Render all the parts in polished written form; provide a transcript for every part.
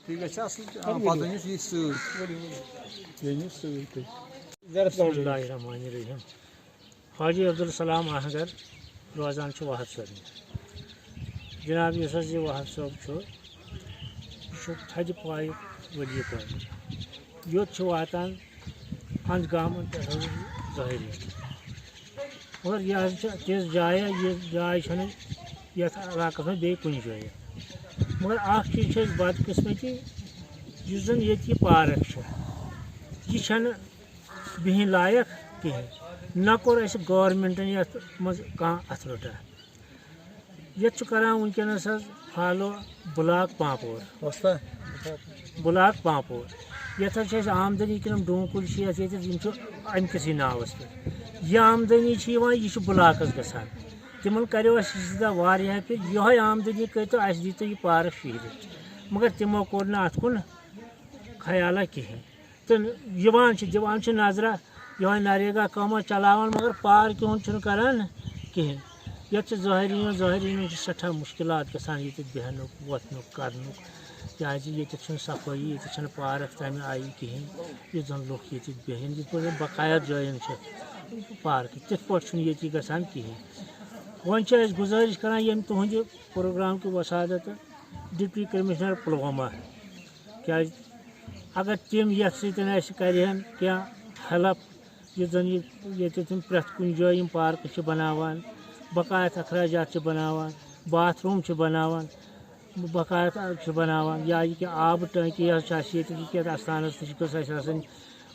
تی گژھِ اَصٕل پَتہٕ أنِس یہِ سۭتۍ یہِ سۭتۍ بسم اللہ الرحمن الرحیم حاجی عبدالسلام احگر روزان چھُ وہب صٲبنہِ جناب یُس حظ یہِ وہب صٲب چھُ یہِ چھُ تھدِ پایُک ؤلی پٲٹھۍ یوٚت چھُ واتان اَنٛد گامَن پٮ۪ٹھ حظ ظٲہری مگر یہِ حظ چھِ تِژھ جایا یہِ جاے چھَنہٕ یَتھ علاقَس منٛز بیٚیہِ کُنہِ جایہِ مگر اَکھ چیٖز چھِ أسۍ بدقٕسمتی یُس زَن ییٚتہِ یہِ پارک چھِ یہِ چھَنہٕ بِہِنۍ لایق کِہیٖنۍ نہ کوٚر اَسہِ گورمٮ۪نٛٹَن یَتھ منٛز کانٛہہ اَتھٕ رٹا یَتھ چھُ کَران وٕنکٮ۪نَس حظ follow block Pampore block Pampore یَتھ حظ چھِ اَسہِ آمدٔنی کِنہٕ ڈوٗنۍ کُلۍ چھِ یَتھ ییٚتہِ یِم چھِ اَمہِ کِسٕے ناوَس پٮ۪ٹھ یہِ آمدٔنی چھِ یِوان یہِ چھُ بٕلاکَس گژھان تِمن کریو اَسہِ سیٚدا واریاہ پھِرِ یِہوٚے آمدٔنی کٔرۍتو اَسہِ دیٖتو یہِ پارک شیٖرِتھ مگر تِمو کوٚر نہٕ اَتھ کُن خیالہ کِہیٖنۍ تہٕ یِوان چھِ دِوان چھِ نظرا یِہوٚے نریگا کٲمہ چلاوان مگر پارکہِ ہُنٛد چھُنہٕ کران کِہیٖنۍ یَتھ چھِ ظٲہریٖنَن چھِ سٮ۪ٹھاہ مُشکلات گژھان ییٚتٮ۪تھ بیٚہنُک وۄتھنُک کَرنُک کیٛازِ ییٚتٮ۪تھ چھُنہٕ صفٲیی ییٚتٮ۪تھ چھَنہٕ پارک تَمہِ آیہِ کِہیٖنۍ یُتھ زَن لُکھ ییٚتٮ۪تھ بیٚہن یِتھ پٲٹھۍ زَن بقایت جایَن چھِ پارکہٕ تِتھ پٲٹھۍ چھُنہٕ ییٚتہِ گژھان کِہیٖنۍ وۄنۍ چھِ أسۍ گُزٲرِش کَران ییٚمہِ تُہٕنٛدِ پرٛوگرام کہِ وسادتہٕ ڈِپٹی کٔمِشنَر پُلوامہ کیٛازِ اگر تِم یَتھ سۭتۍ اَسہِ کَرِہَن کینٛہہ ہٮ۪لٕپ یُتھ زَن یہِ ییٚتٮ۪تھ یِم پرٛٮ۪تھ کُنہِ جایہِ یِم پارکہٕ چھِ بَناوان بقایت اخراجات چھِ بَناوان باتھ روٗم چھِ بَناوان بقایت چھِ بَناوان یا یہِ کہِ آبہٕ ٹٲنٛکی حظ چھِ اَسہِ ییٚتہِ یہِ کہِ اَستانَس تہِ گٔژھ اَسہِ آسٕنۍ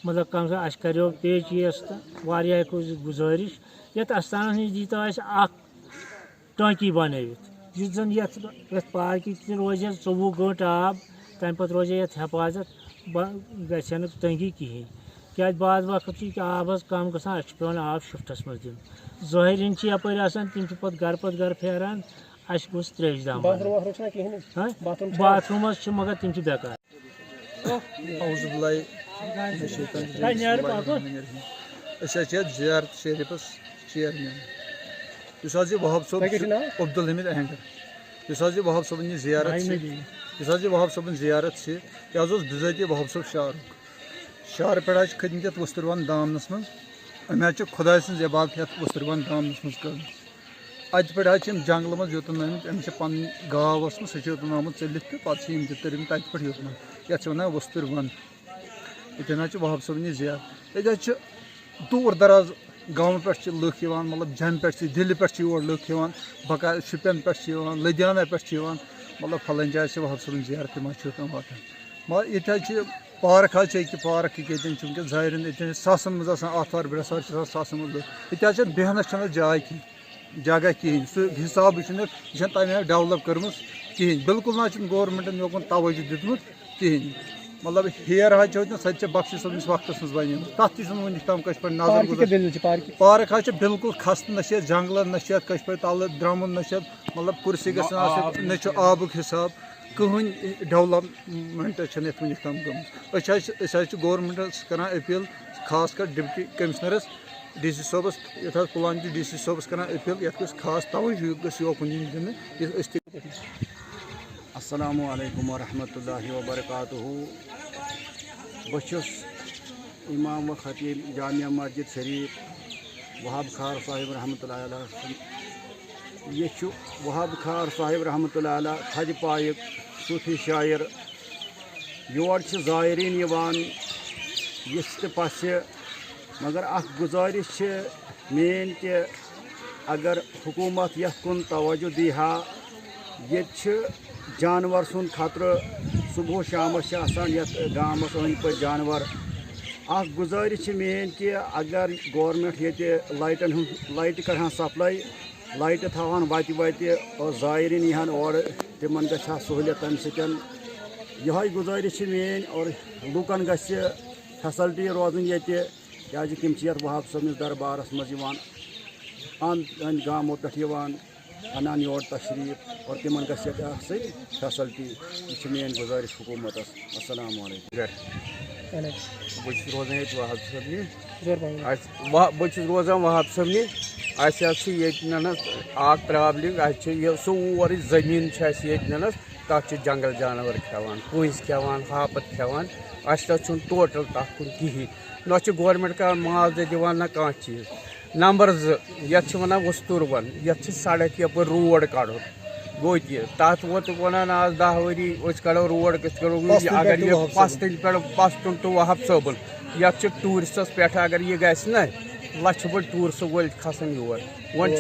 مطلب کَم سے کم اَسہِ کَریو پیچیٖز تہٕ واریاہ گُزٲرِش یَتھ اَستانَس نِش دیٖتو اَسہِ اَکھ ٹٲنٛکی بَنٲوِتھ یُس زَن یَتھ پارکہِ تہِ روزِ ہا 24 گٲنٛٹہٕ آب تَمہِ پَتہٕ روزِ ہا یَتھ حفاظت گژھِ ہا نہٕ تنٛگی کِہیٖنۍ کیٛازِ بعض وقت چھُ یہِ کہِ آب حظ کَم گژھان اَسہِ چھُ پٮ۪وان آب شِفٹَس منٛز دیُن ظٲہریٖن چھِ یَپٲرۍ آسان تِم چھِ پَتہٕ گرٕ پھیران اَسہِ گوٚژھ ترٛیشہِ دام باتھ روٗم حظ چھِ مگر تِم چھِ بٮ۪کار أسۍ حظ چھِ یَتھ زیارت شریٖفَس چیرمین یُس حظ یہِ وہب صٲب عبدالحمیٖد اہنگر یُس حظ یہِ وہب صٲبٕنۍ یہِ زیارت چھِ یُس حظ یہِ وہب صٲبٕنۍ زیارت چھِ یہِ حظ اوس بِذٲتی وہب صٲب شہرُک شہرٕ پٮ۪ٹھ حظ چھِ کھٔتۍمٕتۍ یَتھ وستروان دامنَس منٛز أمۍ حظ چھِ خۄداے سٕنٛز عبادت یَتھ وستروان دامنَس منٛز کٔرمٕژ اَتہِ پٮ۪ٹھ حظ چھِ یِم جنٛگلہٕ منٛز یوٚتن آمٕتۍ أمِس چھِ پَنٕنۍ گاو ٲسمٕژ سُہ چھِ یوٚتن آمُت ژٔلِتھ تہٕ پَتہٕ چھِ یِم تہِ تٔرمٕتۍ تَتہِ پٮ۪ٹھ یوٚتن یَتھ چھِ وَنان وستروان ییٚتٮ۪ن حظ چھِ وہب صٲبٕنۍ یہِ زیارت ییٚتہِ حظ چھِ دوٗر دراز گامو پٮ۪ٹھ چھِ لُکھ یِوان مطلب جَمہِ پٮ۪ٹھ چھِ دِلہِ پٮ۪ٹھ چھِ یور لُکھ یِوان بقایت شُپین پٮ۪ٹھ چھِ یِوان لٔدیانہ پٮ۪ٹھ چھِ یِوان مطلب پھلٲنۍ جایہِ چھِ وہب صٲبٕنۍ زیارت تِم حظ چھِ یوٚتن واتان مگر ییٚتہِ حظ چھِ پارک حظ چھِ ییٚتہِ پارک ییٚتٮ۪ن چھِ وٕنکٮ۪س ظٲہریٖن ییٚتٮ۪ن چھِ ساسَن منٛز آسان آتھوار برٛٮ۪سوار چھِ آسان ساسَن منٛز لُکھ ییٚتہِ حظ چھِنہٕ بیٚہنَس چھَنہٕ جاے کِہیٖنۍ جگہ کِہیٖنۍ سُہ حِسابٕے چھُنہٕ یہِ چھَنہٕ تَمہِ آیہِ ڈٮ۪ولَپ کٔرمٕژ کِہیٖنۍ بِلکُل نہ حظ چھُنہٕ گورمٮ۪نٛٹَن یوکُن توجہ دیُتمُت کِہیٖنۍ مطلب ہیر حظ چھِ وٕنکٮ۪ن سۄ تہِ چھِ بخشی صٲبنِس وقتَس منٛز بَنیمٕژ تَتھ تہِ چھُنہٕ وٕنیُک تام کٲنٛسہِ پٮ۪ٹھ نظر گُزران پارک حظ چھِ بِلکُل خستہٕ نہ چھِ یَتھ جنٛگلَن نہ چھِ یَتھ کٲنٛسہِ پٮ۪ٹھ تَلہٕ درٛمُن نہ چھِ یَتھ مطلب کُرسی گژھان آسٕنۍ نہ چھُ آبُک حِساب کٕہٕنۍ ڈٮ۪ولَپمٮ۪نٛٹ چھَنہٕ یَتھ وٕنیُک تام گٔمٕژ أسۍ حظ چھِ گورمٮ۪نٛٹَس کَران أپیٖل خاص کر ڈِپٹی کٔمِشنَرَس ڈی سی صٲبَس یَتھ حظ پُلوامہِ کِس ڈی سی صٲبَس کَران أپیٖل یَتھ گٔژھ خاص توجہ گٔژھ یوکُن یِنۍ دِنہٕ یُتھ أسۍ تہِ السلام علیکم ورحمۃ اللہ وبرکاتہ بہٕ چھُس اِمام و خطیب جامعہ مسجد شریٖف وہاب خار صاحب رحمتہ اللہ علیہ سُنٛد یہِ چھُ وہاب خار صاحب رحمتہ اللہ علیہ تھدِ پایُک صوٗفی شاعر یور چھِ زایریٖن یِوان یِژھِ تہِ پَژھِ مگر اکھ گُزٲرِش چھِ میٲنۍ کہِ اگر حکوٗمت یَتھ کُن توجہ دی ہا ییٚتہِ چھِ جانوَر سُنٛد خطرٕ صُبحو شامَس چھِ آسان یَتھ گامَس أنٛدۍ پٔکۍ جانوَر اکھ گُزٲرِش چھِ میٲنۍ کہِ اگر گورمٮ۪نٛٹ ییٚتہِ لایٹَن ہُنٛد لایٹہِ کَرٕہَن سَپلاے لایٹہِ تھاوہَن وَتہِ اور زایریٖن ییٖہَن اورٕ تِمَن گژھِ ہا سہوٗلیت تَمہِ سۭتۍ یِہوٚے گُزٲرِش چھِ میٲنۍ اور لُکَن گژھِ فیسَلٹی روزٕنۍ ییٚتہِ کیٛازِ تِم چھِ یَتھ وہاب صٲبنِس دربارَس منٛز یِوان اَنٛد أنٛدۍ گامو پٮ۪ٹھ یِوان اَنان یور تشریٖف اور تِمَن گژھِ ییٚتہِ آسٕنۍ فیسَلٹی یہِ چھِ میٲنۍ گُزٲرِش حکوٗمتَس اَسَلامُ علیکُم بہٕ چھُس روزان ییٚتہِ وہاب صٲبنہِ بہٕ چھُس روزان وہاب صٲبنہِ اَسہِ حظ چھِ ییٚتہِ نَنَس اَکھ پرٛابلِم اَسہِ چھِ یہِ سورُے زٔمیٖن چھِ اَسہِ ییٚتہِ نَنَس تک جنگل جانور کھیوان پٔنٛزۍ کھیوان ہاپت کھیوان اَسہِ تہِ چھُنہٕ ٹوٹل تَتھ کُن کِہیٖنۍ نہ چھُ گورمٮ۪نٛٹ کَران معاوضہٕ دِوان نہ کانٛہہ چیٖز نمبر 2 یَتھ چھِ وَنان وستوٗروَن یَتھ چھِ سڑک یَپٲرۍ روڈ کَڑُن گوٚو تہِ تَتھ ووت وَنان آز 10 ؤری أسۍ کَڑو روڈ أسۍ کَڑو اگر یہِ پَستٕنۍ پٮ۪ٹھ پَستُن ٹُو وہاب صٲبُن یَتھ چھِ ٹوٗرِسٹَس پٮ۪ٹھ اگر یہِ گژھِ نہ لَچھِ بٔڑۍ ٹوٗرِسٹ وٲلۍ کھسان یور وۄنۍ چھِ